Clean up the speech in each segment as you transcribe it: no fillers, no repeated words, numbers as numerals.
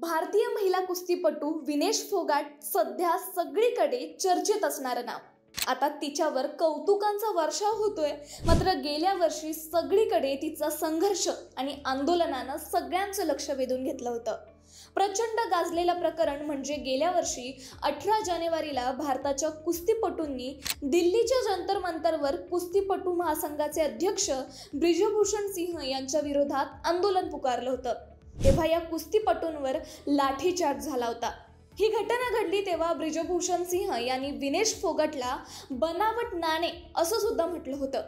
भारतीय महिला कुस्तीपटू विनेश फोगाट सध्या सगळीकडे चर्चेत असणारं नाव. आता तिच्यावर कौतुकांचा वर्षाव होतोय. मात्र गेल्या वर्षी सगळीकडे तिचा संघर्ष आणि आंदोलनानं सगळ्यांचं लक्ष वेधून घेतलं होतं. प्रचंड गाजलेलं प्रकरण म्हणजे गेल्या वर्षी 18 जानेवारीला भारताच्या कुस्तीपटूंनी दिल्लीच्या जंतर मंतरवर कुस्तीपटू महासंघाचे अध्यक्ष ब्रिजभूषण सिंह यांच्या विरोधात आंदोलन पुकारलं होतं. तेव्हा या कुस्तीपटूंवर लाठीचार्ज झाला होता. ही घटना घडली तेव्हा ब्रिजभूषण सिंह यांनी विनेश फोगाटला बनावट नाणे असं सुद्धा म्हटलं होतं.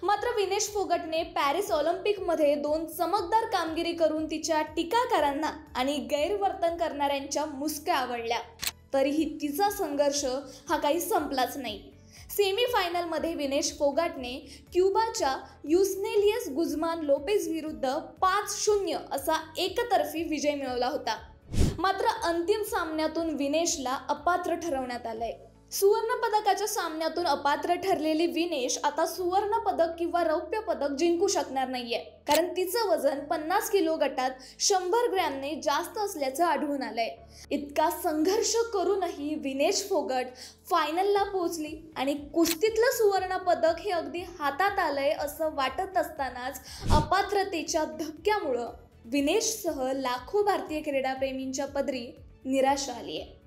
मात्र विनेश फोगाटने पॅरिस ऑलिम्पिकमध्ये 2 चमकदार कामगिरी करून तिच्या टीकाकारांना आणि गैरवर्तन करणाऱ्यांच्या मुसक्या आवडल्या. तरीही तिचा संघर्ष हा काही संपलाच नाही. सेमीफायनलमध्ये विनेश फोगाटने क्युबाच्या युस्नेलियस गुझमान लोपेझ विरुद्ध 5-0 असा एकतर्फी विजय मिळवला होता. मात्र अंतिम सामन्यातून विनेशला अपात्र ठरवण्यात आलंय. सुवर्ण पदकाच्या सामन्यातून अपात्र ठरलेली विनेश आता सुवर्ण पदक किंवा रौप्य पदक जिंकू शकणार नाहीये, कारण तिचं वजन 50 किलो गटात 100 ग्रॅमने जास्त असल्याचं आढळून आलंय. इतका संघर्ष करूनही विनेश फोगाट फायनलला पोहोचली आणि कुस्तीतलं सुवर्ण पदक हे अगदी हातात आलंय असं वाटत असतानाच अपात्रतेच्या धक्क्यामुळं विनेशसह लाखो भारतीय क्रीडाप्रेमींच्या पदरी निराशा आली आहे.